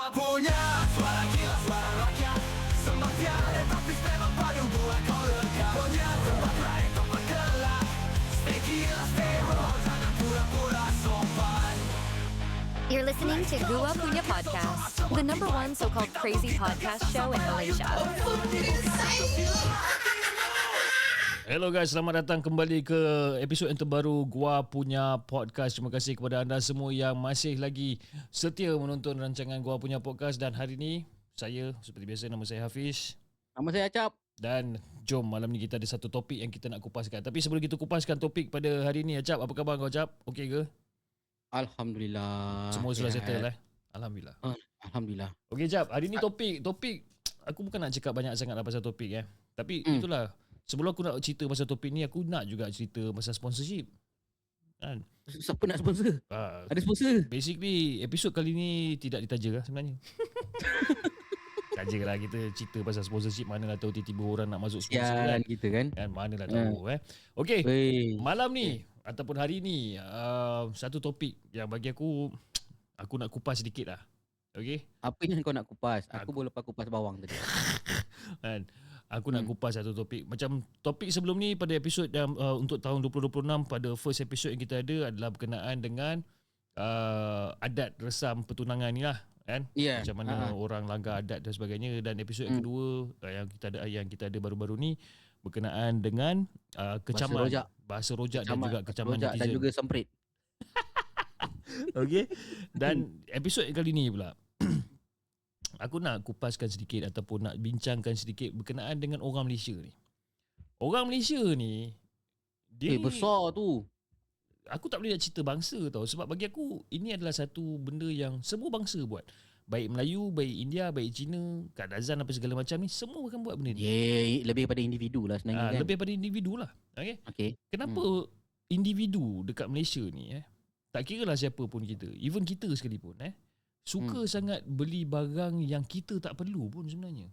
Gua punya suara gila, suara rakyat. Sembang tiada tapi memang padu buat kau lega. Punya tempat lain kau berkelak. Stay gila, stay raw, jangan pura-pura sopan. You're listening to Gua Punya Podcast, the #1 so-called crazy podcast show in Malaysia. Hello guys, selamat datang kembali ke episod yang terbaru Gua Punya Podcast. Terima kasih kepada anda semua yang masih lagi setia menonton rancangan Gua Punya Podcast. Dan hari ini, saya seperti biasa, nama saya Hafiz. Nama saya Acap. Dan jom malam ni kita ada satu topik yang kita nak kupaskan. Tapi sebelum kita kupaskan topik pada hari ni, Acap, apa khabar kau, Acap? Okey ke? Alhamdulillah. Semua sudah settle Alhamdulillah. Alhamdulillah. Okey, Acap, hari ni topik aku bukan nak cakap banyak sangat pasal topik Tapi itulah, sebelum aku nak cerita pasal topik ni, aku nak juga cerita pasal sponsorship. Kan? Siapa nak sponsor? Ada sponsor? Basically, episod kali ni tidak ditaja lah sebenarnya. Taja lah kita cerita pasal sponsorship. Manalah tahu tiba-tiba orang nak masuk sponsor kan kita kan. Manalah tahu Okey, malam ni ataupun hari ni satu topik yang bagi aku nak kupas sedikit lah. Okey. Apa yang kau nak kupas? Aku boleh lepas kupas bawang tadi. Kan, aku nak kupas satu topik. Macam topik sebelum ni pada episod untuk tahun 2026, pada first episode yang kita ada adalah berkenaan dengan adat resam pertunangan ni lah kan. Macam mana orang langgar adat dan sebagainya. Dan episod yang kedua yang kita ada baru-baru ni berkenaan dengan kecaman bahasa rojak dan juga kecaman netizen dan juga semprit. Okey. Dan episod kali ni pula aku nak kupaskan sedikit ataupun nak bincangkan sedikit berkenaan dengan orang Malaysia ni. Orang Malaysia ni dia besar tu. Aku tak boleh nak cerita bangsa tau. Sebab bagi aku ini adalah satu benda yang semua bangsa buat. Baik Melayu, baik India, baik Cina, Kak Dazan apa segala macam ni, semua akan buat benda ni. Lebih pada individu lah sebenarnya kan. Lebih pada individu lah. Okay. Kenapa individu dekat Malaysia ni tak kira lah siapa pun kita, even kita sekalipun suka sangat beli barang yang kita tak perlu pun sebenarnya.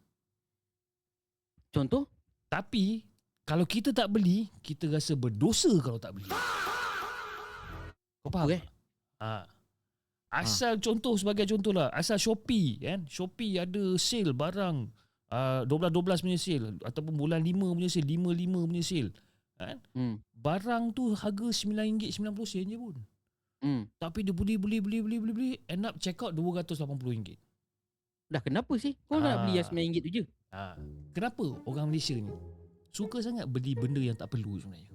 Contoh? Tapi kalau kita tak beli, kita rasa berdosa kalau tak beli. Kau faham? Asal contoh, sebagai contoh lah, asal Shopee kan, Shopee ada sale barang 12-12 punya sale ataupun bulan 5 punya sale, 5-5 punya sale kan. Barang tu harga RM9.90 je pun. Tapi dia beli end up check out RM280. Dah kenapa sih? Kau nak beli yang RM9 tu je? Kenapa orang Malaysia ni suka sangat beli benda yang tak perlu sebenarnya?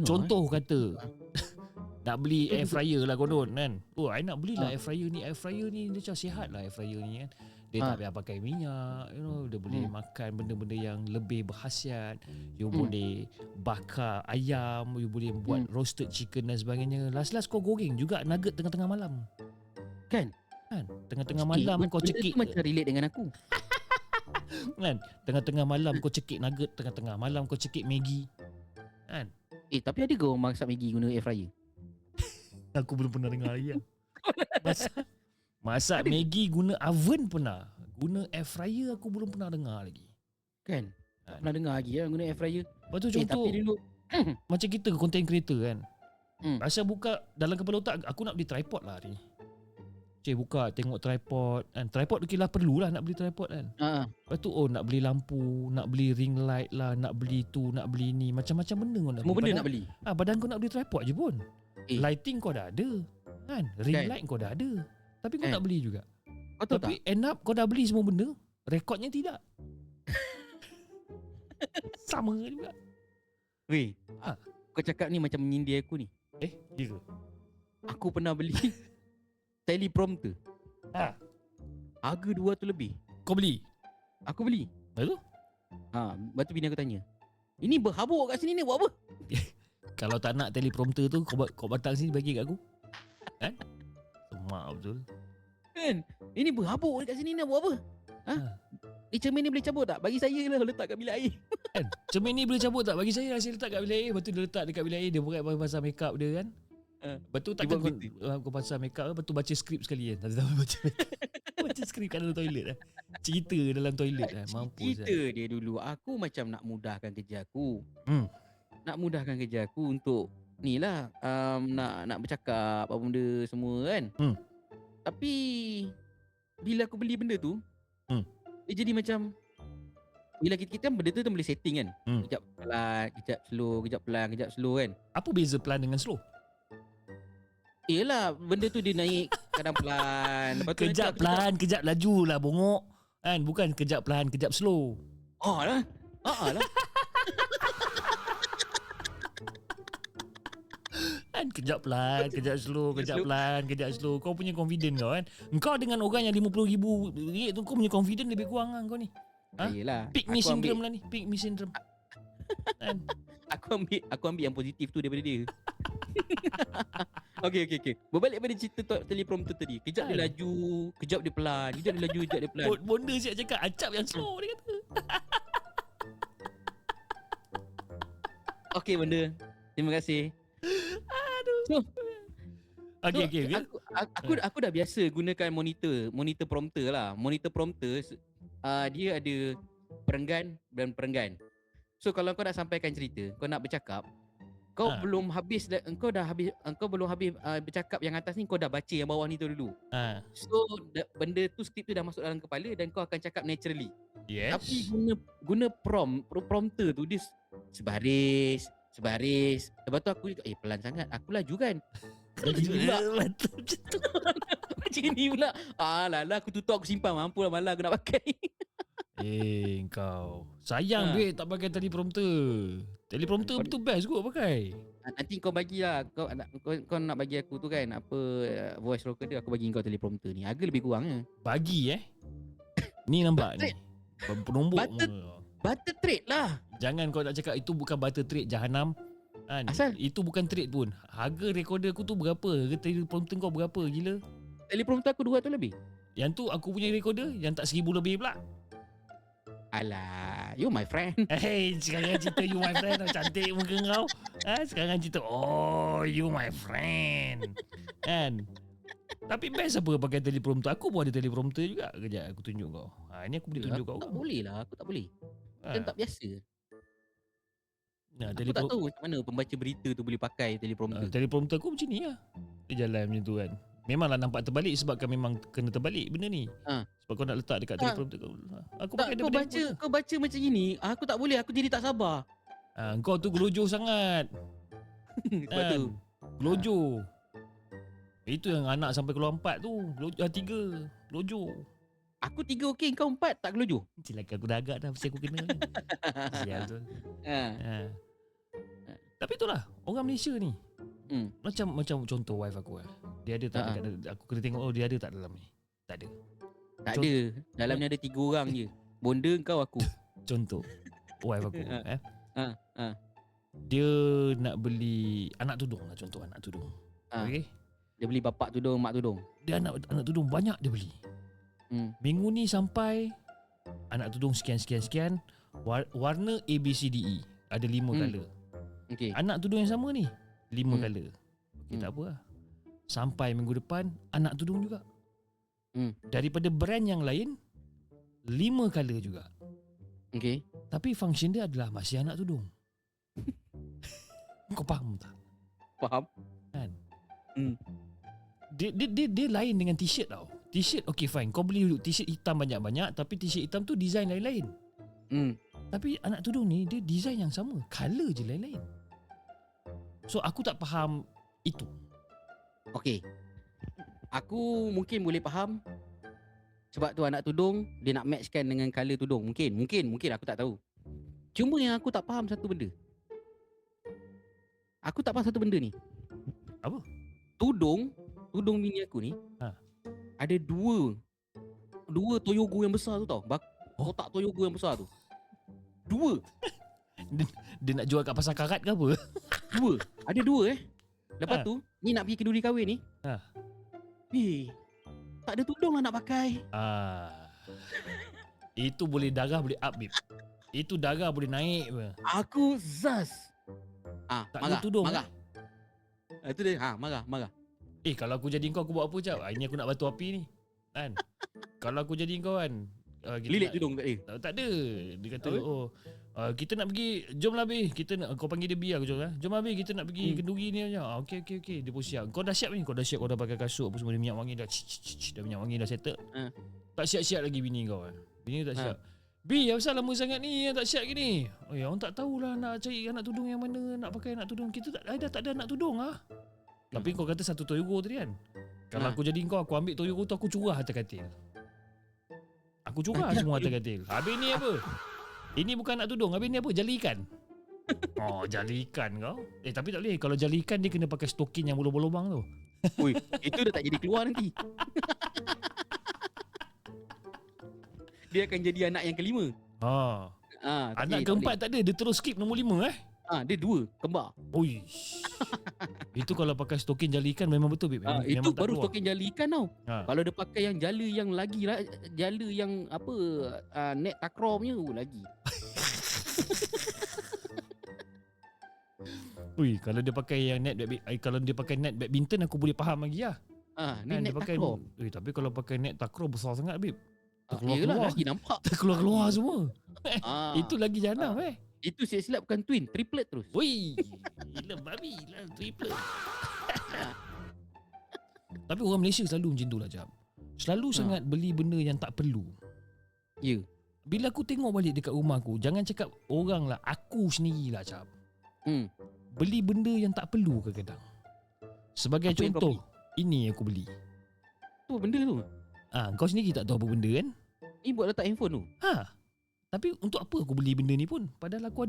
Contoh kata nak beli air fryer lah konon kan. I nak belilah air fryer ni. Air fryer ni dia macam sihat lah air fryer ni kan. Dia tak payah pakai minyak, dia boleh makan benda-benda yang lebih berkhasiat. You boleh bakar ayam, you boleh buat roasted chicken dan sebagainya. Last kau goreng juga nugget tengah-tengah malam. Kan? Tengah-tengah malam kau cekik. Macam relate dengan aku. Kan? Tengah-tengah malam kau cekik nugget, tengah-tengah malam kau cekik Maggi. Kan? Tapi ada ke orang masak Maggi guna air fryer? Aku belum pernah dengar lagi. Masak Maggi guna oven pernah. Guna air fryer aku belum pernah dengar lagi. Kan? Tak pernah dengar lagi guna air fryer. Lepas tu contoh tapi dulu macam kita content creator kan. Asal buka dalam kepala otak aku nak beli tripod lah hari ni. Buka tengok tripod kan. Tripod okey lah, perlulah nak beli tripod kan. Lepas tu nak beli lampu, nak beli ring light lah, nak beli tu, nak beli ni, macam-macam benda kau nak semua beli. Benda nak beli. Badan kau nak beli tripod je pun. Lighting kau dah ada kan. Ring light kau dah ada. Tapi kau tak beli juga. Tapi end up kau dah beli semua benda, rekodnya tidak. Sama juga. Kau cakap ni macam menyindir aku ni. Ya ke? Aku pernah beli teleprompter. Harga 200 lebih. Kau beli? Aku beli. Lalu? Lepas tu bini aku tanya, ini berhabuk kat sini ni buat apa? Kalau tak nak teleprompter tu, kau batang sini bagi kat aku. Kan? Semak betul. Kan? Ini berhabuk dekat sini ni buat apa? Ni cermin ni boleh cabut tak? Bagi saya lah, letak kat bilik air. Kan? Cermin ni boleh cabut tak? Bagi saya letak kat bilik air. Lepas tu dia letak dekat bilik air. Dia buat pasal make up dia kan. Lepas tu takkan kau pasal make up. Lepas tu baca skrip sekali kan. Tak tahu baca skrip kat dalam toilet cerita dalam toilet mampus. Cerita dia dulu. Aku macam nak mudahkan kerja aku. Nak mudahkan kerja aku untuk ni lah, nak bercakap apa benda semua kan. Tapi bila aku beli benda tu, dia jadi macam bila kita benda tu boleh setting kan. Kejap pelan, kejap slow, kejap pelan, kejap slow kan. Apa beza pelan dengan slow? Yelah, benda tu dia naik kadang pelan. Lepas tu Kejap pelan, kejap laju lah bongok. Kan? Bukan kejap pelan, kejap slow. lah. Lah. Kan kejap pelan, kejap slow, kejap pelan, kejap slow. Kau punya confident kau kan. Kau dengan orang yang RM50,000 tu, kau punya confident lebih kurang lah kau ni. Yelah. Pick me syndrome lah ni. Pick me syndrome. Kan? Aku ambil yang positif tu daripada dia. Okay. Berbalik pada cerita teleprompter tadi. Kejap dia laju, kejap dia pelan, kejap dia laju, kejap dia pelan. Bonda siap cakap acap yang slow dia kata. Okay benda. Terima kasih. Aduh. Okay. Aku dah biasa gunakan monitor prompter lah. Monitor prompter dia ada perenggan dan perenggan. So kalau kau nak sampaikan cerita, kau nak bercakap, kau belum habis belum habis bercakap yang atas ni, kau dah baca yang bawah ni tu dulu. So benda tu, skrip tu dah masuk dalam kepala dan kau akan cakap naturally. Yes. Tapi guna prompter tu dia sebaris. Lepas tu aku pelan sangat. Aku laju kan. Laju pula. Macam tu. Macam ni pula. Lala aku tutup, aku simpan. Mampulah malah aku nak pakai. Kau sayang duit tak pakai teleprompter. Teleprompter betul best kot pakai. Nanti kau bagilah. Kau nak bagi aku tu kan, apa voice recorder, aku bagi kau teleprompter ni. Harga lebih kurang Bagi ni nampak ni penombok. Butter trade lah. Jangan kau nak cakap itu bukan butter trade jahanam. Asal? Itu bukan trade pun. Harga recorder aku tu berapa? Harga teleprompter kau berapa? Gila. Teleprompter aku 200 lebih. Yang tu aku punya recorder yang tak 1,000 lebih pula. Alah, you my friend. Sekarang cerita you my friend. Cantik muka kau. Sekarang cerita you my friend. Kan? Tapi best apa pakai teleprompter. Aku pun ada teleprompter juga. Kejap aku tunjuk kau. Ini aku boleh tunjuk kau. Tak boleh lah. Aku tak boleh. Macam tak biasa. Aku tak tahu macam mana pembaca berita tu boleh pakai teleprompter. Teleprompter aku macam ni lah. Dia jalan macam tu kan. Memanglah nampak terbalik sebabkan memang kena terbalik benda ni. Sebab kau nak letak dekat teleprompter kau. Aku pakai kau baca macam ni, aku tak boleh, aku jadi tak sabar. Kau tu gelojoh sangat. Sebab tu gelojoh. Itu yang anak sampai keluar 4 tu. 3 gelojoh. Aku 3 okey, kau 4 tak gelojoh. Celaka aku dah agak dah mesti aku kena ni. Sial tu. Tapi itulah orang Malaysia ni. Macam contoh wife aku Dia ada tak dekat, aku kena tengok dia ada tak dalam ni. Tak ada. Tak ada. Dalam ni ada 3 orang je. Bonda kau aku. Contoh wife aku dia nak beli anak tudung lah, contoh anak tudung. Okey. Dia beli bapak tudung, mak tudung. Dia anak tudung banyak dia beli. Minggu ni sampai anak tudung sekian warna ABCDE ada 5 color. Okey. Anak tudung yang sama ni 5 color. Okey, tak apa lah. Sampai minggu depan anak tudung juga. Daripada brand yang lain 5 color juga. Okey. Tapi function dia adalah masih anak tudung. Kau faham tak? Faham. Kan? Dia lain dengan t-shirt tau. T-shirt okay fine, kau beli t-shirt hitam banyak-banyak, tapi t-shirt hitam tu design lain-lain. Tapi anak tudung ni dia design yang sama, color je lain-lain. So aku tak faham itu. Okey. Aku mungkin boleh faham. Sebab tu anak tudung dia nak matchkan dengan color tudung. Mungkin aku tak tahu. Cuma yang aku tak faham satu benda. Aku tak faham satu benda ni. Apa? Tudung bini aku ni ada dua toyogo yang besar tu tau. Kotak toyogo yang besar tu. 2. Dia nak jual kat pasar karat ke apa? 2. Ada 2 Lepas tu ni nak pergi kenduri kahwin ni. Tak ada tudung lah nak pakai. Itu boleh darah boleh up babe. Itu darah boleh naik apa. Aku zas. Tak marah, ada tudung. Marah. Itu dia. Marah. Kalau aku jadi kau aku buat apa cap? Ini aku nak batu api ni. Kan? Kalau aku jadi kau kan, kita Lilit nak, tudung kat dia. tak ada. Dia kata Oh. kita nak pergi, jomlah Bi. Kita nak, kau panggil dia Bi aku cakap. Jom Bi, kita nak pergi kenduri ni aja. Okey. Dia pun siap. Kau dah siap ni? Kau dah siap, kau dah pakai kasut apa semua, dia minyak wangi dah. Dah minyak wangi dah settle. Tak siap-siap lagi bini kau. Bini tak siap. Bi, apa lama sangat ni yang tak siap gini? Oh ya, orang tak tahulah nak cari anak tudung yang mana, nak pakai anak tudung. Kita tak ada anak tudung ah. Tapi kau kata satu Toyota tadi kan. Kalau aku jadi kau, aku ambil Toyota tu, aku curah atas katil. Aku curah semua atas katil. Habis ni apa? Ini bukan anak tudung. Habis ni apa? Jali ikan. Oh, jali ikan kau. Tapi tak boleh. Kalau jali ikan dia kena pakai stokin yang bolong-bolong tu. Ui, itu dah tak jadi keluar nanti. Dia akan jadi anak yang kelima. Anak keempat tak ada. Dia terus skip nombor 5 dia 2 kembar. Oi. Itu kalau pakai stokin jali ikan memang betul Bib. Itu baru stokin jala ikan tau. Ha. Kalau dia pakai yang jala yang lagi lah, jala yang apa net takraw punya lagi. Ui, kalau dia pakai yang kalau dia pakai net badminton aku boleh faham lagi lah. Ni net dia pakai, takraw. tapi kalau pakai net takraw besar sangat Bib. Yelah, lagi nampak. Terkeluar semua. Itu lagi janam Itu silap bukan twin, triplet terus. Ui, gila babi lah triple. Tapi orang Malaysia selalu macam tu lah Jab. Selalu sangat beli benda yang tak perlu. Ya. Bila aku tengok balik dekat rumah aku, jangan cakap orang lah, aku sendirilah Jab. Beli benda yang tak perlu kadang-kadang. Sebagai Apa yang kau contoh, ini aku beli. Tu benda tu. Kau sendiri tak tahu apa benda kan? Ni buat letak handphone tu. Tapi untuk apa aku beli benda ni pun? Padahal aku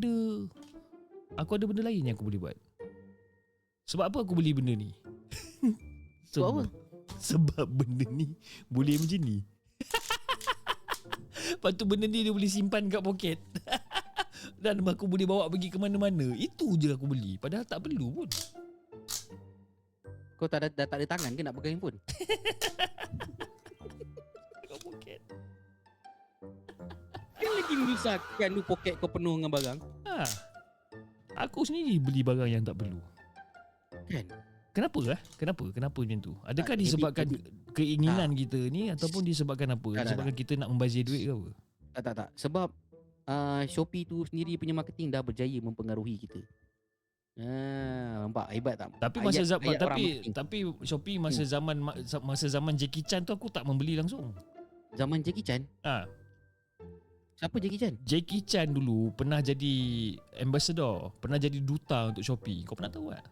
ada benda lain yang aku boleh buat. Sebab apa aku beli benda ni? Sebab apa? Sebab benda ni boleh macam ni. Lepas tu benda ni dia boleh simpan kat poket. Dan aku boleh bawa pergi ke mana-mana. Itu je aku beli. Padahal tak perlu pun. Kau dah tak ada tangan ke nak pegang handphone? Kat poket. Kan lagi menyusahkan tu poket kau penuh dengan barang. Aku sendiri beli barang yang tak perlu. Kan? Kenapa? Kenapa macam tu? Adakah disebabkan keinginan kita ni ataupun disebabkan apa? Disebabkan kita nak membazir duit ke apa? Tak. Sebab Shopee tu sendiri punya marketing dah berjaya mempengaruhi kita. Nampak hebat tak? Tapi tapi Shopee masa zaman Jackie Chan tu aku tak membeli langsung. Zaman Jackie Chan? Siapa Jackie Chan? Jackie Chan dulu pernah jadi ambassador, pernah jadi duta untuk Shopee. Kau pernah tahu tak?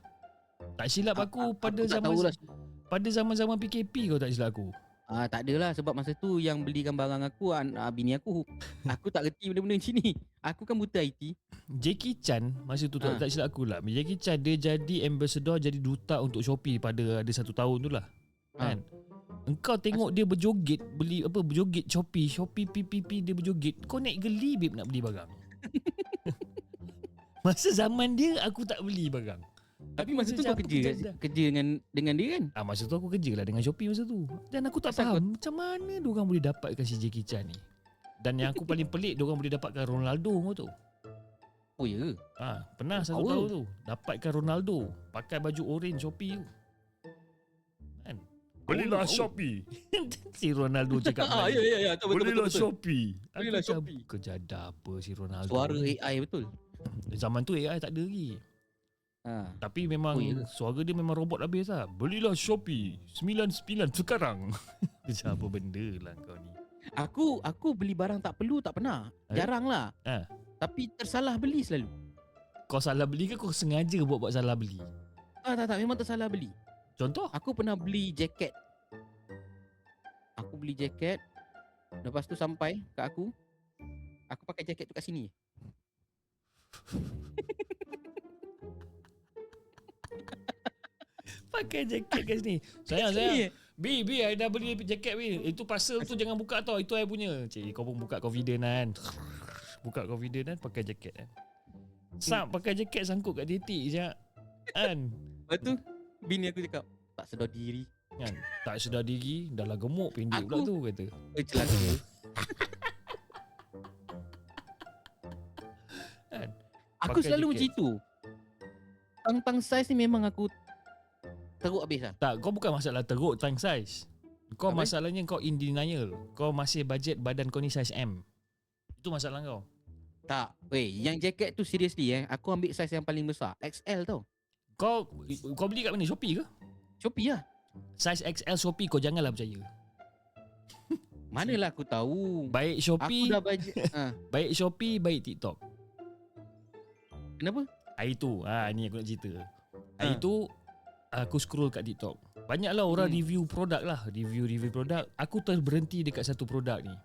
Tak silap aku pada zaman-zaman PKP kau tak silap aku. Tak adalah sebab masa tu yang belikan barang aku bini aku. Aku tak reti benda-benda macam ni. Aku kan buta IT. Jackie Chan masa tu tak silap aku lah. Jackie Chan dia jadi ambassador, jadi duta untuk Shopee pada ada 1 tahun tu lah. Kan? Engkau tengok dia berjoget berjoget Shopee PPP dia berjoget. Kau naik geli Bib nak beli barang. Masa zaman dia aku tak beli barang. Tapi masa tu kau kerja dengan dia kan? Masa tu aku kerja lah dengan Shopee masa tu. Dan aku tak faham macam mana diorang boleh dapatkan si Jackie Chan ni. Dan yang aku paling pelik diorang boleh dapatkan Ronaldo tu. Oh ya? Pernah 1 tahun tu dapatkan Ronaldo pakai baju orange Shopee tu. Kan? Belilah Shopee. Si Ronaldo cakap ya belilah Shopee. Belilah Shopee. Kejada apa si Ronaldo. Suara AI betul. Zaman tu AI tak ada lagi. Tapi memang suara dia memang robot habis lah. Belilah Shopee 99 sekarang. Macam apa benda lah kau ni. Aku beli barang tak perlu tak pernah. Jarang lah. Tapi tersalah beli selalu. Kau salah beli ke kau sengaja buat salah beli? Tak, memang tersalah beli. Contoh? Aku pernah beli jaket. Lepas tu sampai kat aku pakai jaket tu kat sini. Pakai jaket kat sini. Sayang. Bi, I dah beli jaket Bi. Itu parcel tu jangan buka tau. Itu I punya. Cik, kau pun buka confident kan. Buka confident kan pakai jaket kan. Pakai jaket sangkut kat titik je. Kan? Lepas tu bini aku cakap tak sedar diri. Kan? Tak sedar diri. Dah lah gemuk pendek pula tu kata. Celaka. Kan? Aku selalu macam itu. Tang saiz ni memang aku teruk habis lah. Tak, kau bukan masalah teruk tank size. Kau Apa? masalahnya kau in denial. Kau masih budget badan kau ni size M. Itu masalah kau. Tak. Weh, yang jaket tu seriously aku ambil saiz yang paling besar. XL tau. Kau beli kat mana? Shopee ke? Shopee lah. Size XL Shopee kau janganlah percaya. Manalah aku tahu. Baik Aku Shopee, dah budget. baik Shopee, baik TikTok. Kenapa? Hari tu, ni aku nak cerita. Hari tu aku scroll kat TikTok. Banyaklah orang review produk lah, review produk. Aku terberhenti dekat satu produk ni.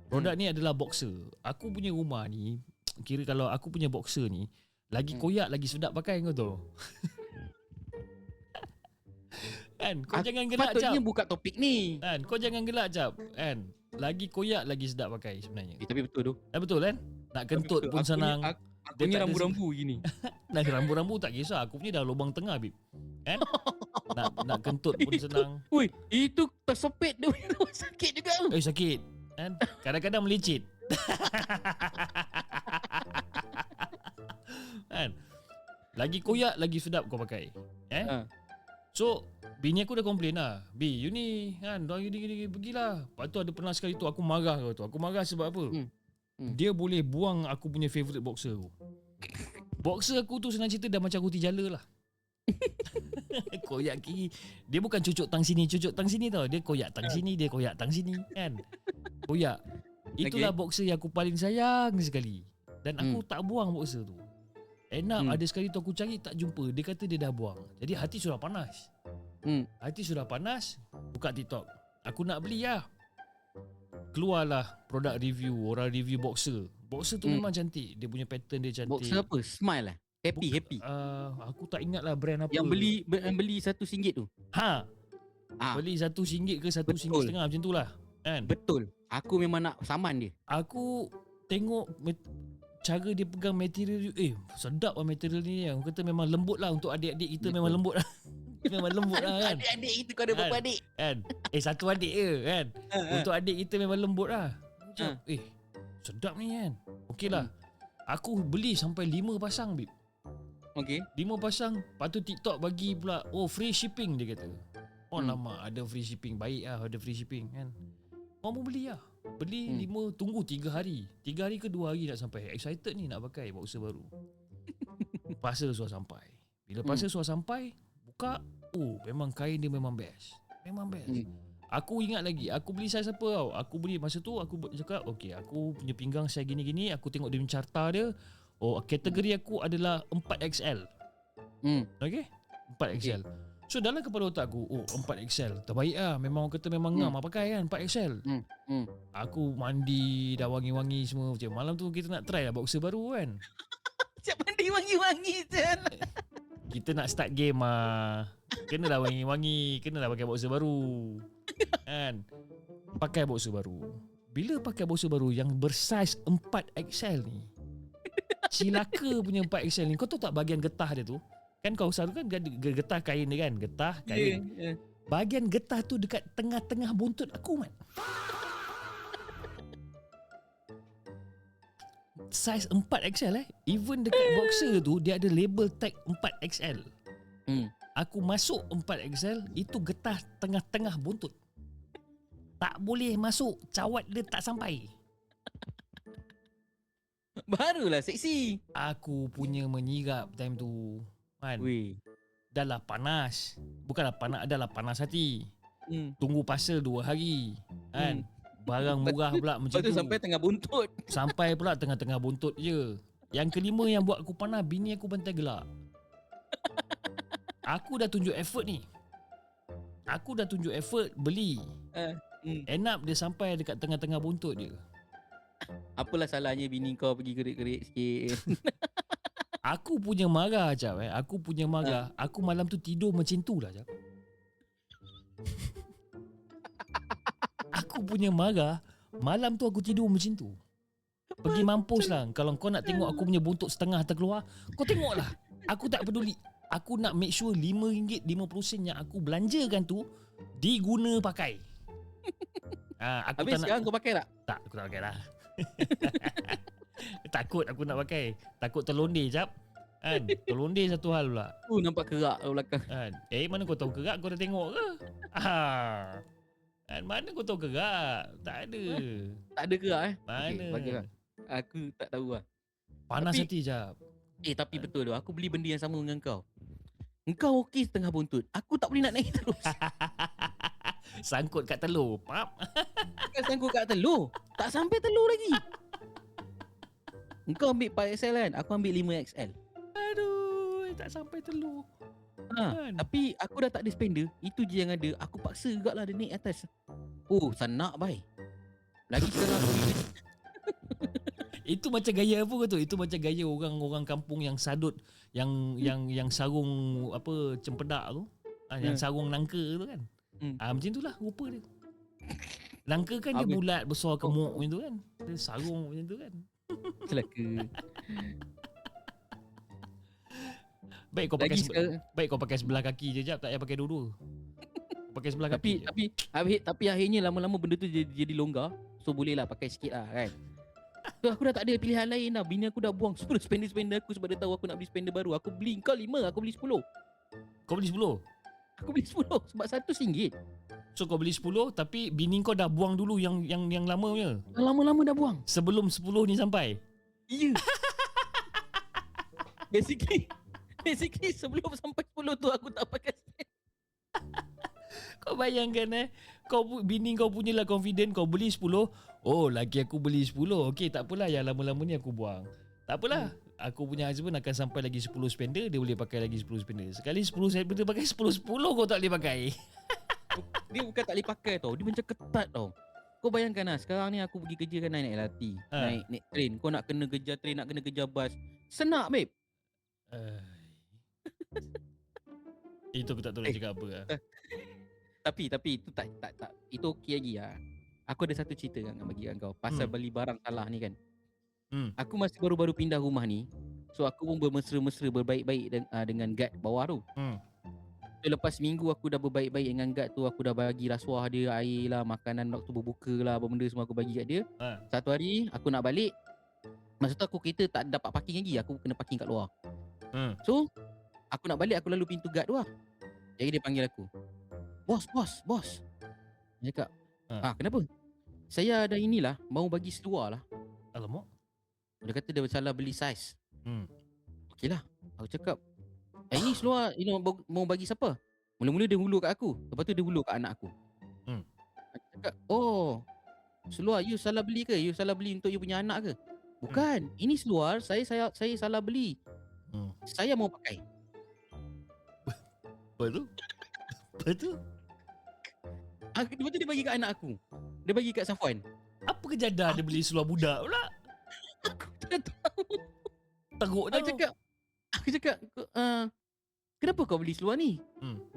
Produk ni adalah boxer. Aku punya rumah ni, kira kalau aku punya boxer ni lagi koyak, lagi sedap pakai kau tahu. Kan, kau jangan gelak jap. Patutnya buka topik ni. Kan, kau jangan gelak jap. Kan, lagi koyak, lagi sedap pakai sebenarnya. Tapi betul tu. Betul kan? Nak kentut pun senang. Aku Dia ni tak ada rambu-rambu gini. Nak rambu-rambu tak kisah. Aku punya dah lubang tengah, Bib. Kan? nak kentut pun senang. Ui, itu tersepit tu. Sakit juga tu. Sakit. Kan? Kadang-kadang melicit. Kan? Lagi koyak, lagi sedap kau pakai. So, bini aku dah komplain lah. Bi, you ni kan, dah gini pergilah. Lepas tu ada pernah sekali tu aku marah kau tu. Aku marah sebab apa? Dia boleh buang aku punya favourite boxer tu. Boxer aku tu senang cerita dah macam roti jala lah. Koyak kiri. Dia bukan cucuk tang sini tau. Dia koyak tang sini, dia koyak tang sini kan. Koyak. Itulah boxer yang aku paling sayang sekali. Dan aku tak buang boxer tu. Ada sekali tu aku cari tak jumpa. Dia kata dia dah buang. Jadi hati sudah panas. Hati sudah panas. Buka TikTok. Aku nak beli lah. Keluarlah produk review. Orang review boxer. Boxer tu memang cantik. Dia punya pattern dia cantik. Boxer apa? Smile lah. Happy. Aku tak ingat lah brand apa. Yang beli RM1 tu. Beli RM1 ke RM1.50 macam tu lah kan? Betul. Aku memang nak saman dia. Aku tengok cara dia pegang material. Sedap lah material ni. Aku kata memang lembut lah. Untuk adik-adik kita memang lembut lah. Memang lembut lah kan. Adik-adik itu kau ada berapa adik? Kan? Satu adik je kan. Untuk adik kita memang lembut lah. Macam, sedap ni kan. Okey lah. Aku beli sampai 5 pasang, Bib. Okey. 5 pasang. Lepas tu TikTok bagi pula, free shipping dia kata. Lama ada free shipping. Baik lah ada free shipping kan. Orang pun beli lah. Beli 5, tunggu 3 hari. 3 hari ke 2 hari nak sampai. Excited ni nak pakai boxer baru. Parcel sudah sampai. Bila parcel sudah sampai, buka, memang kain dia memang best. Memang best. Aku ingat lagi, aku beli saiz apa tau. Aku beli masa tu, aku cakap, okey, aku punya pinggang saiz gini-gini. Aku tengok dia punya carta dia. Kategori aku adalah 4XL. Okey? 4XL. So dalam kepala otak aku, 4XL. Terbaik lah. Memang orang kata memang ngam lah pakai kan 4XL. Aku mandi, dah wangi-wangi semua. Macam malam tu kita nak try lah boxer baru kan. Siap mandi wangi-wangi je. Kita nak start game lah. Kenalah wangi-wangi. Kenalah pakai boxer baru. Kan? Pakai boxer baru. Bila pakai boxer baru yang bersaiz 4XL ni, cilaka punya 4XL ni. Kau tahu tak bahagian getah dia tu? Kan kau selalu kan getah kain dia kan. Getah kain. Bahagian getah tu dekat tengah-tengah buntut aku, man. Saiz 4XL Even dekat boxer tu dia ada label tag 4XL. Aku masuk 4XL, itu getah tengah-tengah buntut. Tak boleh masuk, cawat dia tak sampai. Barulah seksi. Aku punya menyirap time tu kan. Dah lah panas. Bukanlah panas, adalah panas hati. Tunggu parcel 2 hari kan. Barang murah pula macam tu. Sampai tengah buntut. Sampai pula tengah-tengah buntut je. Yang kelima yang buat aku panas, bini aku bantai gelak. Aku dah tunjuk effort ni. Aku dah tunjuk effort beli. End up dia sampai dekat tengah-tengah buntut dia. Apalah salahnya bini kau pergi kerik-kerik sikit. Aku punya marah Jap. Aku punya marah. Aku malam tu tidur macam tu lah Jap. Aku punya marah. Malam tu aku tidur macam tu. Pergi mampus lah. Kalau kau nak tengok aku punya buntut setengah terkeluar, kau tengok lah. Aku tak peduli. Aku nak make sure RM5.50 yang aku belanjakan tu diguna pakai. Aku habis tak sekarang nak, kau pakai tak? Tak, aku tak pakai lah. Takut aku nak pakai. Takut terlondir Jap. Kan? Terlondir satu hal pula. Nampak kerak kat belakang. Kan? Mana kau tahu kerak, kau dah tengok ke? Mana kau tahu gerak? Tak ada. Tak ada gerak Mana? Okay, bagilah. Aku tak tahu lah. Panas Tapi- hati jap. Tapi betul tu. Aku beli benda yang sama dengan kau. Engkau okey setengah buntut. Aku tak boleh nak naik terus. Sangkut kat telur. Pap. Bukan sangkut kat telur. Tak sampai telur lagi. Engkau ambil 4XL kan? Aku ambil 5XL. Aduh, tak sampai telur. Kan? Tapi aku dah tak ada spender. Itu je yang ada. Aku paksa jugalah dia naik atas. Oh, sanak bai. Lagi sekarang aku Itu macam gaya apa kau tu? Itu macam gaya orang-orang kampung yang sadut, yang sarung apa cempedak tu. Yang sarung nangka tu kan. Macam itulah rupa dia. Nangka kan dia Habis- bulat besar gemuk macam tu kan. Dia sarung macam tu kan. celaka. Baik kau pakai Lagi sekarang. baik kau pakai sebelah kaki je jap, tak payah pakai dua-dua. Pakai sebelah kaki. Tapi akhirnya lama-lama benda tu jadi longgar. So bolehlah pakai sikit lah kan. So aku dah tak ada pilihan lain lah. Bini aku dah buang semua spender aku sebab dia tahu aku nak beli spender baru. Aku beli kau 5, aku beli 10. Kau beli 10. Aku beli 10 sebab satu RM1. So kau beli 10 tapi bini kau dah buang dulu yang lama punya. Lama-lama dah buang. Sebelum 10 ni sampai. Ya. Basically sebelum sampai 10 tu aku tak pakai spender. Kau bayangkan bini kau punyalah confident kau beli 10. Oh, laki aku beli 10. Okey, tak apalah yang lama-lama ni aku buang. Tak apalah. Aku punya husband akan sampai lagi 10 spender, dia boleh pakai lagi 10 spender. Sekali 10 spender pakai 10 kau tak boleh pakai. Dia bukan tak boleh pakai tau. Dia macam ketat tau. Kau bayangkan lah, sekarang ni aku pergi kerja kan naik LRT, naik train. Kau nak kena kejar train, nak kena kejar bas. Senak babe. Itu aku tak tahu nak cakap apa lah. Tapi itu tak itu okey lagi lah. Aku ada satu cerita kan nak bagi kat kau pasal beli barang salah ni kan. Aku masih baru-baru pindah rumah ni. So aku pun bermesra-mesra berbaik-baik dengan guard bawah tu. So lepas minggu aku dah berbaik-baik dengan guard tu, aku dah bagi rasuah dia, air lah, makanan waktu berbuka lah, apa benda semua aku bagi kat dia. Satu hari aku nak balik. Masa tu aku kereta tak dapat parking lagi, aku kena parking kat luar. So aku nak balik, aku lalu pintu guard tu lah. Jadi dia panggil aku. Bos. Dia cakap, kenapa? Saya ada inilah, mau bagi seluar lah. Alamak. Dia kata dia salah beli saiz. Okey lah. Aku cakap, ini seluar mau bagi siapa? Mula-mula dia hulur kat aku. Lepas tu dia hulur kat anak aku. Aku cakap, oh, seluar you salah beli ke? You salah beli untuk you punya anak ke? Bukan. Ini seluar saya salah beli. Saya mau pakai. Apa tu? Lepas tu dia bagi kat anak aku. Dia bagi kat Safwan. Apa kejadah dia beli seluar budak pula? Aku tak tahu. Teruk tau. Aku cakap, kenapa kau beli seluar ni?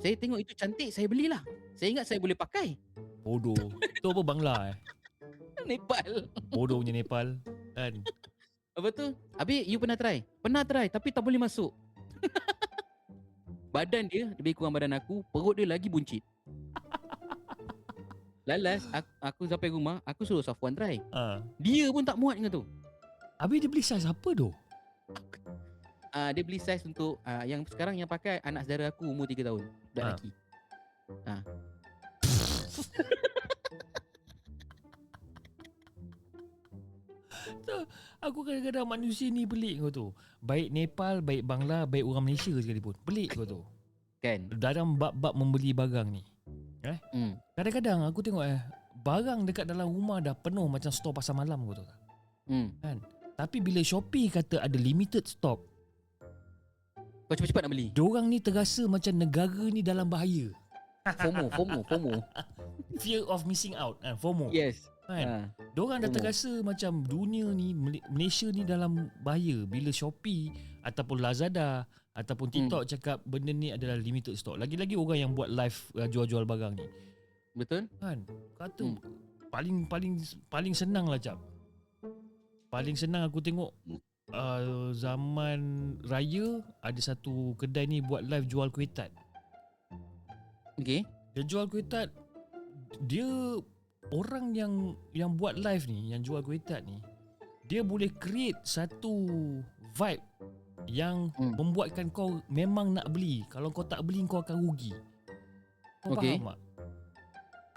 Saya tengok itu cantik, saya belilah. Saya ingat saya boleh pakai. Bodoh. Tu apa Bangla Nepal. Bodoh punya Nepal. Kan? Apa tu? Habis you pernah try? Pernah try tapi tak boleh masuk. Badan dia lebih kurang badan aku, perut dia lagi buncit. Lalas aku sampai rumah, aku suruh Safwan try. Dia pun tak muat dengan tu. Habis dia beli saiz apa tu? Dia beli saiz untuk yang sekarang yang pakai anak saudara aku umur 3 tahun. Budak lelaki. Aku kadang-kadang manusia ni pelik kau tu. Baik Nepal, baik Bangla, baik orang Malaysia sekalipun. Pelik kau tu. Kan? Dalam bab-bab membeli barang ni. Kadang-kadang aku tengok barang dekat dalam rumah dah penuh macam stor pasar malam kau tu. Kan? Tapi bila Shopee kata ada limited stock, Kau cepat-cepat nak beli. diorang ni terasa macam negara ni dalam bahaya. FOMO. Fear of missing out. FOMO. Yes. Kan? Diorang dah FOMO. terasa macam dunia ni, Malaysia ni dalam bahaya bila Shopee ataupun Lazada ataupun TikTok cakap benda ni adalah limited stock. Lagi-lagi orang yang buat live jual-jual barang ni. Betul? Kan? Kata paling senang lah Cap. Paling senang aku tengok zaman raya ada satu kedai ni buat live jual kuih tart. Okay. Dia jual kuih tart. Dia orang yang buat live ni, yang jual kuih tart ni, dia boleh create satu vibe yang membuatkan kau memang nak beli. Kalau kau tak beli kau akan rugi. Kau Okay. faham tak?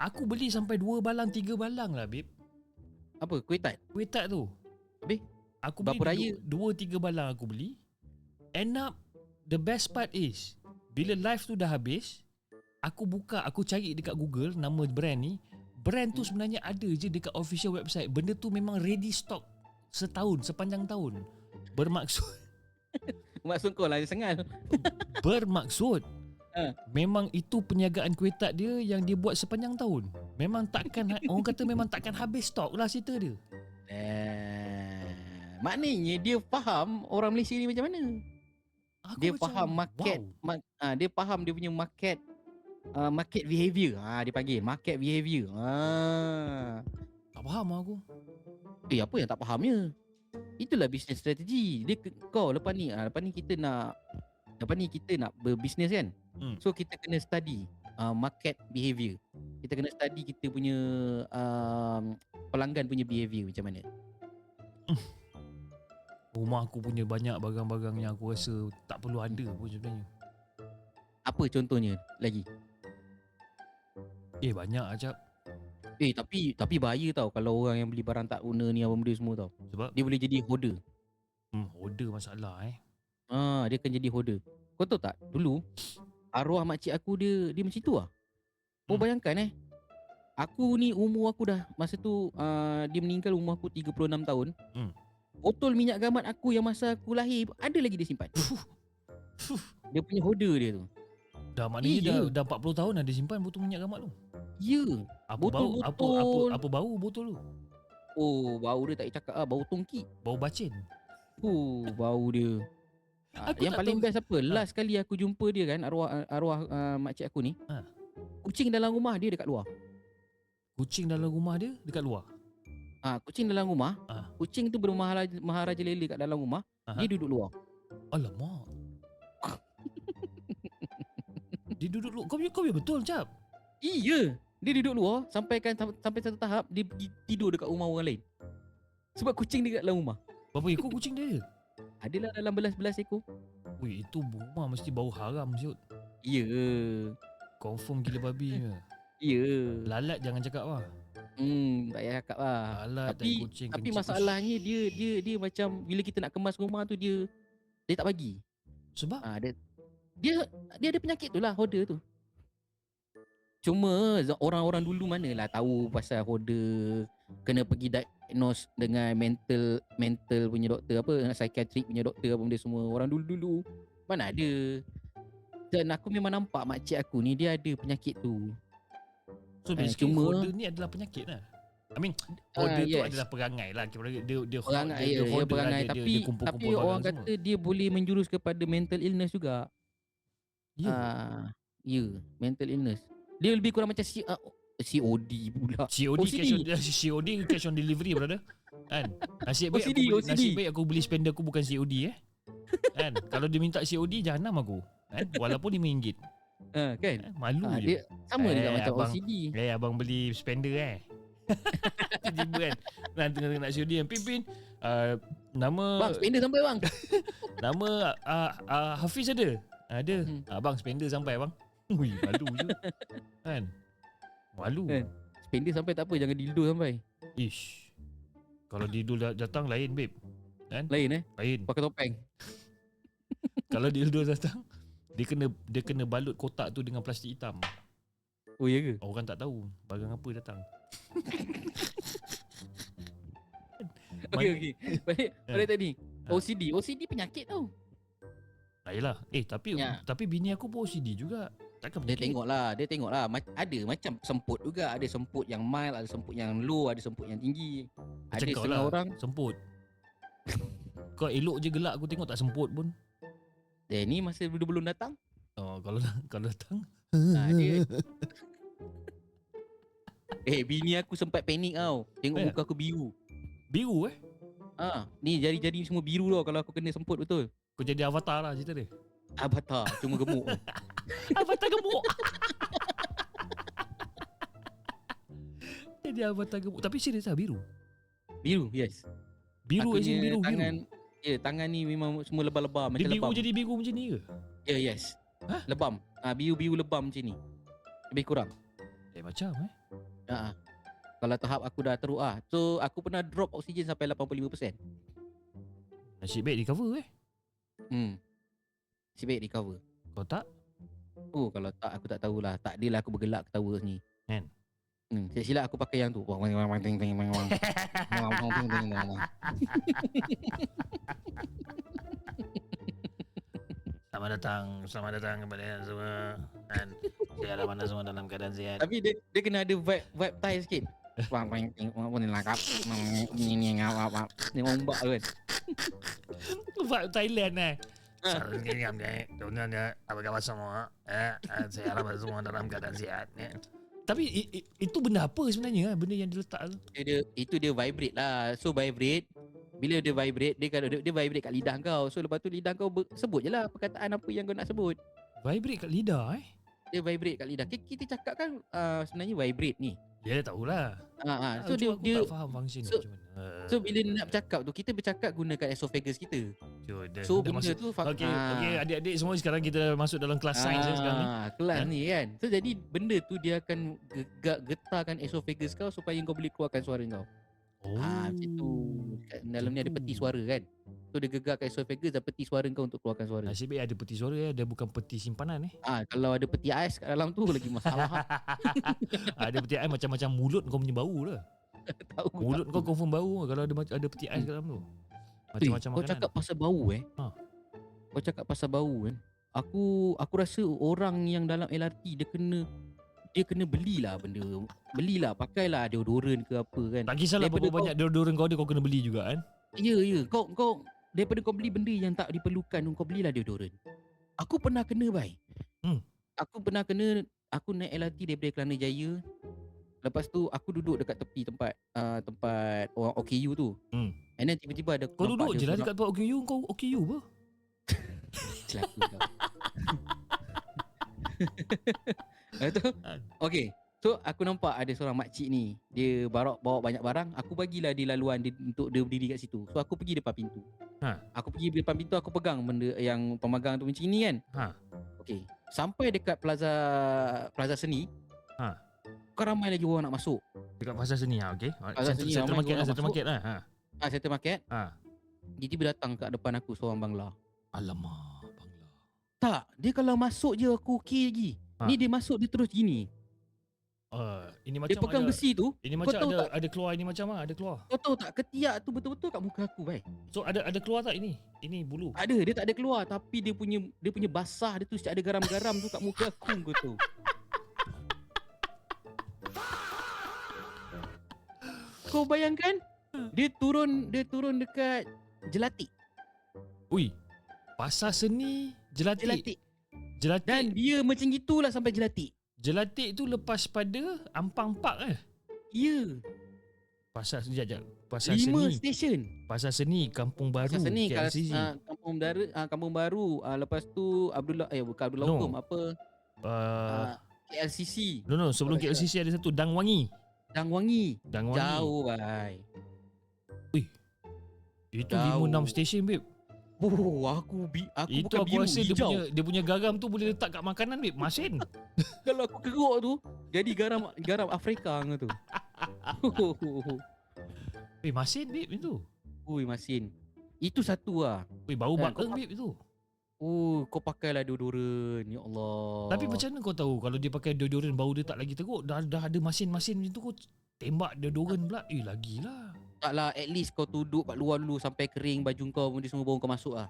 Aku beli sampai 2 balang 3 balang lah babe. Apa? Kuih tart? Kuih tart tu. Habis? Aku Berapa beli raya? 2-3 balang aku beli. End up the best part is bila live tu dah habis, aku cari dekat Google nama brand ni. Brand tu sebenarnya ada je dekat official website. Benda tu memang ready stock setahun, sepanjang tahun. Maksud kau lah sengal. Bermaksud Ha. memang itu perniagaan kuih tart dia yang dia buat sepanjang tahun. Memang takkan orang kata memang takkan habis stok lah cerita dia. Maknanya dia faham orang Malaysia ni macam mana. Aku Dia macam, faham market. wow. Dia faham dia punya market. Market behavior. Dia panggil market behavior. Tak faham aku. Apa yang tak fahamnya? Itulah business strategy. Kau lepas ni kita nak berbisnes kan. So kita kena study market behavior. Kita kena study kita punya pelanggan punya behavior macam mana. Rumah aku punya banyak barang-barang yang aku rasa tak perlu ada pun sebenarnya. Apa contohnya lagi? Banyak Acap. Tapi bahaya tau kalau orang yang beli barang tak guna ni apa benda semua tau. Sebab Dia boleh jadi hoarder. order masalah Dia akan jadi hoarder. Kau tahu tak? Dulu arwah makcik aku dia macam tu lah. Kau bayangkan aku ni umur aku dah masa tu dia meninggal umur aku 36 tahun. Botol minyak gamat aku yang masa aku lahir ada lagi dia simpan. Dia punya hoarder dia tu. dah maknanya dah 40 tahun ada simpan botol minyak gamat tu. Ya. Apa bau Botol-botol. apa bau botol tu? Oh, bau dia tak payah cakap bau tongki. Bau bacin. Bau dia. Aku Yang tak paling tahu. best apa? Last kali aku jumpa dia kan arwah makcik aku ni. Kucing dalam rumah dia dekat luar. Kucing dalam rumah dia dekat luar. Kucing dalam rumah. Ah. Kucing tu bermaharaja lele kat dalam rumah. Aha. Dia duduk luar. Alamak. Dia duduk luar. Kau biar betul Cap. Iya. Dia duduk luar sampai satu tahap dia pergi tidur dekat rumah orang lain. Sebab kucing dia kat dalam rumah. Berapa ekor kucing dia? Adalah dalam belas-belas ekor. Weh, itu rumah mesti bau haram siut. Ya. Confirm gila babi ke? Ya. Lalat jangan cakap lah. Tak payah cakap lah. Lalat dan kucing Tapi kencing. masalahnya dia macam bila kita nak kemas rumah tu dia tak bagi. Sebab Dia ada penyakit tu lah, hoarder tu. Cuma orang-orang dulu manalah tahu pasal hoarder, kena pergi diagnose dengan mental punya doktor apa, psychiatric punya doktor apa benda semua. Orang dulu-dulu mana ada. Dan aku memang nampak makcik aku ni dia ada penyakit tu. So basically cuma- hoarder ni adalah penyakit lah. I mean hoarder tu yes. adalah perangai lah. Dia Perangai dia ya, hoarder perangai lah. tapi kumpul-kumpul tapi orang barang kata dia boleh menjurus kepada mental illness juga. semua. Ya, mental illness. Dia lebih kurang macam COD pula. COD cash on delivery brother. Kan? Nasib baik OCD. aku beli spender aku bukan COD kan? Kalau dia minta COD jahanam aku. Kan? Walaupun RM5. Kan? Malu je. Dia sama juga macam abang, OCD. abang beli spender tiba-tiba kan nak COD yang Pin nama Bang, spender sampai bang. nama Hafiz ada. Abang spender sampai bang. Ui, malu je. Kan? Malu. Kan? Spender sampai tak apa, jangan dildo sampai. Ish. Kalau dildo datang lain babe. Kan? Lain Lain. pakai topeng. Kalau dildo datang dia kena balut kotak tu dengan plastik hitam. Oh ya ke? Orang tak tahu barang apa datang. Okey. Balik tadi. OCD penyakit tau. Ayolah. Tapi bini aku pun OCD juga. Takkan Dia penyakit. tengok lah. Ada macam semput juga. Ada semput yang mild, ada semput yang low, ada semput yang tinggi. Macam Ada kau setengah lah, orang. semput. Kau elok je gelak aku tengok tak semput pun. Ni masa belum datang. Oh, kalau datang. Dia bini aku sempat panik tau. Tengok muka aku biru. Biru Ni jari-jari semua biru tau kalau aku kena semput betul. Kau jadi avatar lah cerita dia. Avatar cuma gemuk. Avatar gemuk. Jadi avatar gemuk. Tapi serius lah biru. Biru, yes. Biru Aku as in punya biru. tangan, ya, tangan ni memang semua lebam-lebam macam Dia biru lebam. jadi biru macam ni ke? Ya, yes. Hah? Lebam. Biru-biru lebam macam ni. Lebih kurang. Macam Kalau tahap aku dah teruk So aku pernah drop oksigen sampai 85%. Nasib baik recover Si baik recover. Kau tak? Oh kalau tak aku tak tahulah. Tak adalah aku bergelak ketawa ni. Kan? Silap aku pakai yang tu. Selamat datang kepada semua. Dan siapa mana semua dalam keadaan sihat. Tapi dia kena ada vibe Thai sikit. Ni langkap. Ni ngap. Ni ombak kan. Vibe Thailand Salam dengan apa khabar semua. Saya harap semua dalam keadaan sihat. Tapi itu benda apa sebenarnya benda yang diletak tu? Itu dia vibrate lah. So vibrate. Bila dia vibrate, dia vibrate kat lidah kau. So lepas tu lidah kau sebut je lah perkataan apa yang kau nak sebut. Vibrate kat lidah Dia vibrate kat lidah. Kita cakap kan sebenarnya vibrate ni. Ya dia tahulah. So Cuma dia aku tak faham fungsi so- macam mana. So bila nak bercakap tu, kita bercakap gunakan esophagus kita. dah So benda masuk. tu Okey, adik-adik semua sekarang kita masuk dalam kelas sains sekarang ni. Kelas ni kan. So jadi benda tu dia akan getarkan esophagus kau supaya kau boleh keluarkan suara kau. Macam tu. Kat dalam ni ada peti suara kan. So dia gegarkan esophagus dan peti suara kau untuk keluarkan suara. Nasib baik ada peti suara dia bukan peti simpanan Kalau ada peti ais kat dalam tu lagi masalah. Ada peti ais macam-macam mulut kau punya bau lah. Tahu Mulut kau confirm bau kalau ada peti ais kat dalam tu. Macam-macam kau makanan. cakap pasal bau Kau cakap pasal bau kan. Aku rasa orang yang dalam LRT dia kena belilah benda. Belilah, pakailah deodorant ke apa kan. Tak kisahlah Daripada berapa banyak deodorant kau ada kau kena beli juga kan. Ya. Kau daripada kau beli benda yang tak diperlukan, kau belilah deodorant. Aku pernah kena bai. Aku naik LRT daripada Kelana Jaya. Lepas tu aku duduk dekat tepi tempat orang OKU tu. And then tiba-tiba ada Kau duduk je lah dekat tempat OKU. Kau OKU apa? Celaka kau. Okay. So aku nampak ada seorang makcik ni. Dia bawa banyak barang. Aku bagilah dia laluan untuk dia berdiri kat situ. So aku pergi depan pintu. Aku pergi depan pintu, aku pegang benda yang pemegang tu macam ni kan. Okay. Sampai dekat Plaza Seni. Kau ramai lagi orang nak masuk. Dekat pasar seni okey. Pasar seni Satu ramai market orang satu masuk. market lah. Satu market. Dia tiba datang kat depan aku seorang Bangla. Alamak, Bangla. Tak, dia kalau masuk je aku okey lagi. Ni dia masuk dia terus gini. Ini macam Dia pegang besi tu. Ini kau macam tahu tak? ada keluar ini macam ada keluar. Kau tahu tak ketiak tu betul-betul kat muka aku bai. So ada keluar tak ini? Ini bulu. Ada, dia tak ada keluar tapi dia punya basah dia tu macam ada garam-garam tu kat muka aku kau tahu. Kau bayangkan dia turun dekat Jelatik. Ui. Pasar seni Jelatik. Dan dia macam gitulah sampai Jelatik. Jelatik tu lepas pada Ampang Park Ya. Pasar sekejap. Pasar 5 seni. stesen. Pasar seni Kampung Baru. Pasar Seni KLCC. Kampung Baru. Lepas tu bukan Abdullah No. Hukum apa? KLCC. No, sebelum Apa KLCC ada satu Dangwangi. Dangwangi. Dangwangi. Jauh bai. Itu Jauh. 5-6 stesen babe. Aku Itu bukan aku biru, rasa hijau. dia punya garam tu boleh letak kat makanan babe. Masin. Kalau aku keruk tu jadi garam Afrika tu. Masin babe itu. Ui masin. Itu satu lah. Bau Kan, bakar babe itu. Kau pakailah deodorant. Ya Allah. Tapi macam mana kau tahu kalau dia pakai deodorant bau dia tak lagi teruk? Dah ada masin-masin macam tu kau tembak deodorant pula. Lagilah. Taklah, at least kau duduk kat luar dulu sampai kering baju kau, dia semua baru kau masuk lah.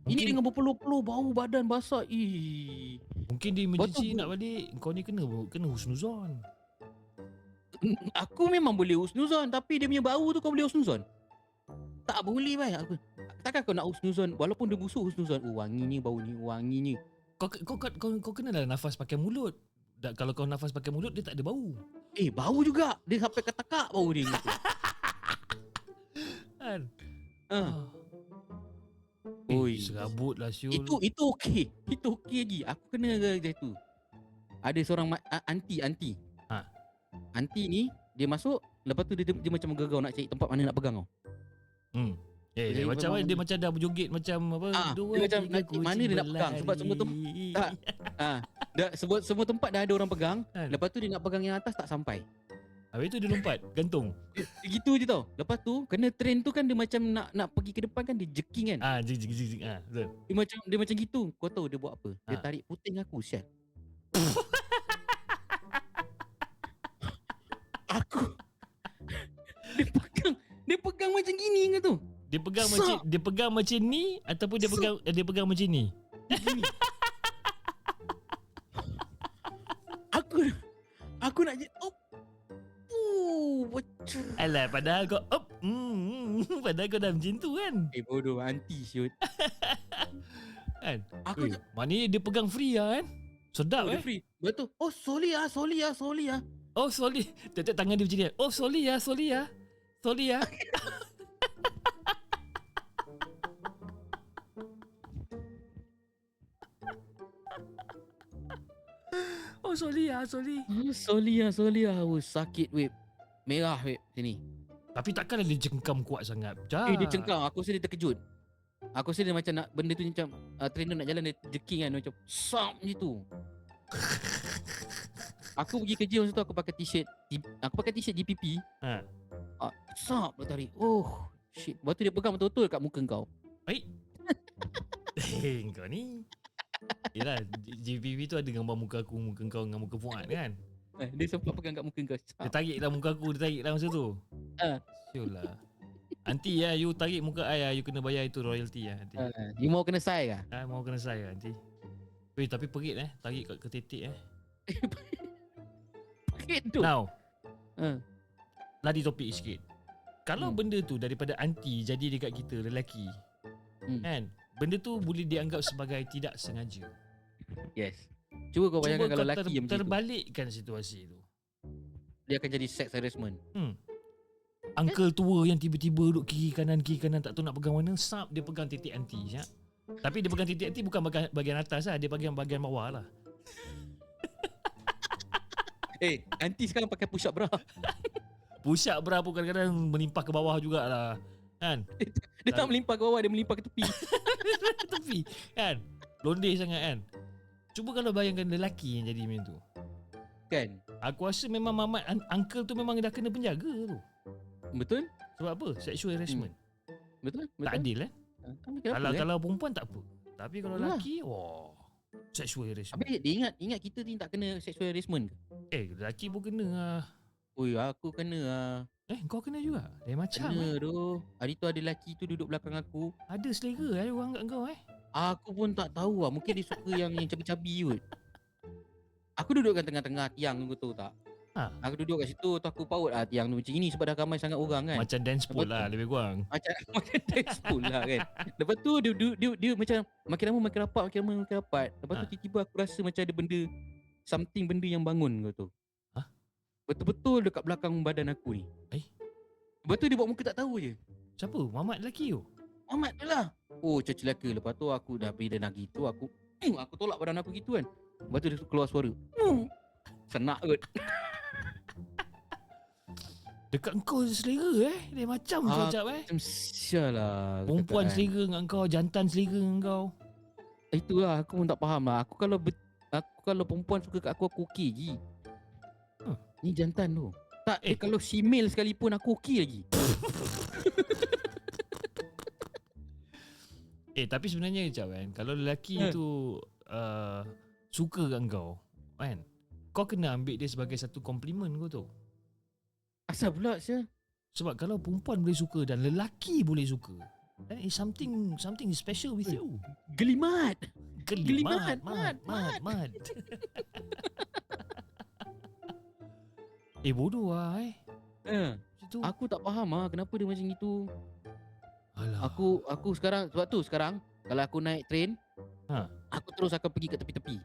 Ini Mungkin- dengan berpeluh-peluh bau badan basah. Mungkin dia emergency Betul. nak balik. Kau ni kena husnuzon. Aku memang boleh husnuzon, tapi dia punya bau tu kau boleh husnuzon? Tak boleh bai. Takkan kau nak husnuzon walaupun dia busuk husnuzon. Wanginya bau ni, wanginya. Kau kenalah nafas pakai mulut. Kalau kau nafas pakai mulut dia tak ada bau. Bau juga. Dia sampai ke tekak bau dia gitu. Kan? Oi. Serabut lah Syul. Itu okey. Itu okey lagi. Aku kena macam tu. Ada seorang anti. Anti ni dia masuk, lepas tu dia macam gegau nak cari tempat mana nak pegang kau. Dia macam memang- dia macam dah berjoget macam apa? Dia macam nak mana dia nak pegang sebab semua tempat semua tempat dah ada orang pegang. Kan? Lepas tu dia nak pegang yang atas tak sampai. Habis tu dia lompat, gantung. Dia gitu je tau. Lepas tu kena train tu kan dia macam nak pergi ke depan kan dia jerking kan. Jig. Betul. Dia macam gitu. Kau tahu dia buat apa? Dia Ah. tarik puting aku, sial. Aku dia pegang macam gini kau tu. Dia pegang macam ni ataupun dia pegang macam ni. Gini. Aku nak bocor. Alah, padahal kau padahal kau dah macam tu kan. Bodoh, anti siut. Kan? Aku Maknanya dia pegang free lah kan. Sedap dia free. Betul. Oh, sorry ah. Oh, sorry. Tetap tangan dia macam ni. Oh, sorry ya. Oh, sorry ya. Sorry ah. Oh, sakit weh. Merah weh sini. Tapi takkanlah dia cengkam kuat sangat. Dia cengkang. Aku rasa dia terkejut. Aku rasa dia macam nak benda tu macam trainer nak jalan dia jerking kan macam sam gitu. Aku pergi kerja masa tu aku pakai t-shirt GPP. Ha. Sap dia tarik. Oh, shit. Lepas tu dia pegang betul-betul kat muka kau. Baik. Kau ni. Yelah, GPP tu ada gambar muka aku, muka kau dengan muka Fuad kan. Dia sempat pegang kat muka kau. Dia tarik lah muka aku, dia tarik lah masa tu. Sure lah. Nanti ya, you tarik muka I, you kena bayar itu royalty ya. Nanti. You mau kena sai kah? Mau kena saya nanti. Weh, tapi perit tarik kat ketetik Gitu. Now, Ha. lari topik sikit. Kalau benda tu daripada anti jadi dekat kita lelaki, kan? Benda tu boleh dianggap sebagai tidak sengaja. Yes. Cuba kau bayangkan kalau kau lelaki yang macam tu. terbalikkan situasi tu. Dia akan jadi sex harassment. Uncle tua yang tiba-tiba duduk kiri kanan tak tahu nak pegang mana, sap dia pegang titik anti ya. Tapi dia pegang titik anti bukan bahagian atas lah, dia pegang bahagian bawah lah. Anti sekarang pakai push up bra. Push up bra pun kadang-kadang melimpah ke bawah jugalah. Kan? Dia tak melimpah ke bawah, dia melimpah ke tepi. Tepi kan? Blondeh sangat kan? Cuba kalau bayangkan lelaki yang jadi macam tu. Kan? Aku rasa memang mamat uncle tu memang dah kena penjaga tu. Betul? Sebab apa? Sexual harassment. Betul? Tak adil Kalau perempuan tak apa. Tapi kalau Itulah. lelaki, wah, sexual harassment. Habis dia ingat kita ni tak kena sexual harassment ke? Lelaki pun kena lah. Oi, aku kena Kau kena juga? Dia macam Kena tu. Hari tu ada lelaki tu duduk belakang aku. Ada selera orang kat kau Aku pun tak tahu Mungkin dia suka yang cabi-cabi kot. Aku duduk kat tengah-tengah tiang tu, tahu tak? Aku duduk kat situ, tu aku paut tiang tu macam ini sebab dah ramai sangat orang kan. Macam dance pool lah lebih kurang. Macam dance pool lah kan. Lepas tu dia macam makin lama makin rapat. Lepas tu tiba-tiba aku rasa macam ada benda yang bangun kau tu. Betul-betul dekat belakang badan aku ni. Lepas tu dia buat muka tak tahu je. Siapa? Mamat lelaki tu? Mamat tu lah. Oh, celaka. Lepas tu aku dah bila nak gitu aku tolak badan aku gitu kan. Lepas tu dia keluar suara. Senak kot. Dekat kau selera Dia macam kau cap Macam sial lah. Perempuan katakan. selera dengan kau, jantan selera dengan kau. Itulah aku pun tak faham lah. Aku kalau perempuan suka kat aku okey je. Ni jantan tu. Tak, kalau female sekalipun aku okey lagi. Tapi sebenarnya cap kalau lelaki tu suka kat kau kan, kau kena ambil dia sebagai satu komplimen kau tu. Asal pula Syah? Sebab kalau perempuan boleh suka dan lelaki boleh suka, then it's something special with you. Gelimat. Mat. Bodoh lah Situ. Aku tak faham kenapa dia macam itu. Alah. Aku sekarang sebab tu sekarang kalau aku naik train, aku terus akan pergi ke tepi-tepi.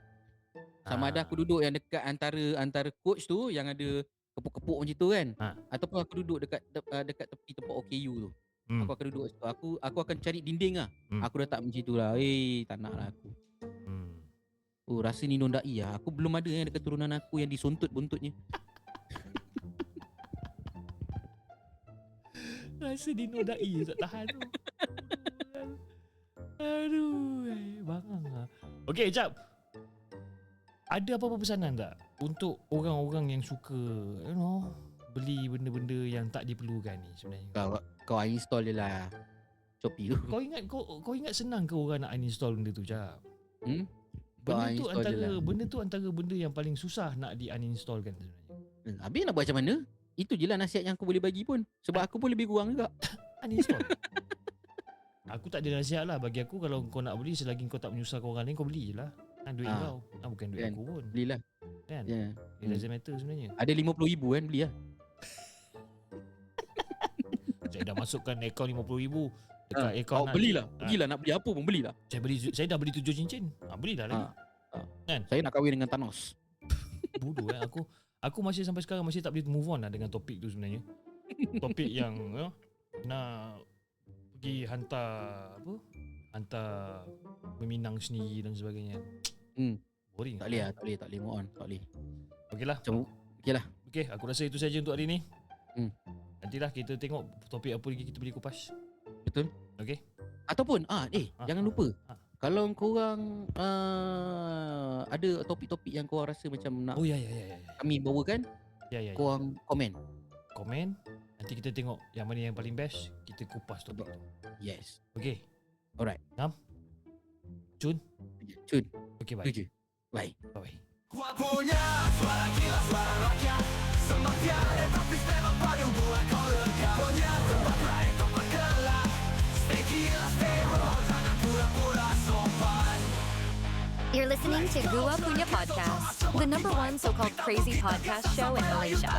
Sama ada aku duduk yang dekat antara coach tu yang ada kepuk-kepuk macam tu kan. Ataupun aku duduk dekat tepi tempat OKU tu. Aku akan duduk situ. Aku akan cari dinding lah. Aku dah tak macam tu lah. Tak nak lah aku. Rasa ni nondai lah. Aku belum ada yang ada keturunan aku yang disuntut buntutnya. Rasa dinodai tak tahan tu. Aduh, bangang lah. Okey, jap. Ada apa-apa pesanan tak untuk orang-orang yang suka, beli benda-benda yang tak diperlukan ni sebenarnya. Kau uninstall je lah Shopee tu. Kau ingat senang ke orang nak uninstall benda tu, Jap? Kau uninstall je lah. Benda tu antara benda yang paling susah nak di-uninstallkan sebenarnya. Habis nak buat macam mana? Itu je lah nasihat yang aku boleh bagi pun. Sebab aku pun lebih kurang juga. Uninstall. Aku tak ada nasihat lah. Bagi aku kalau kau nak beli, selagi kau tak menyusahkan orang lain, kau beli je lah. Duit kau. Bukan duit Kan. aku pun. Belilah. Kan? Ya. It doesn't matter sebenarnya. Ada 50,000 kan, beli lah. Saya dah masukkan akaun 50,000 dekat akaun. Belilah. Pergilah nak beli apa pun belilah. Saya dah beli 7 cincin. Belilah lagi. Kan? Saya nak kahwin dengan Thanos. Bodoh Aku masih sampai sekarang masih tak boleh move on lah dengan topik tu sebenarnya. Topik yang nak pergi hantar meminang sendiri dan sebagainya. Boring. Tak boleh move on. Tak boleh. Okeylah. Okeylah. Okey, aku rasa itu saja untuk hari ni. Nantilah kita tengok topik apa lagi kita boleh kupas. Betul. Okey. Ataupun jangan lupa. Kalau korang ada topik-topik yang korang rasa macam nak ya. kami bawakan, Ya. korang komen. Nanti kita tengok yang mana yang paling best, kita kupas topik tu. Yes. Okey. Alright. Nam. Cun. Okey, bye. Tujuh. Bye. Bye. Gua punya suara gila, suara rakyat. Sembang tiada tapi memang padu buat kau lega. Punya tempat lain kau berkelak. Stay gila, stay raw, jangan pura-pura sopan. You're listening to Gua Punya Podcast, the #1 so-called crazy podcast show in Malaysia.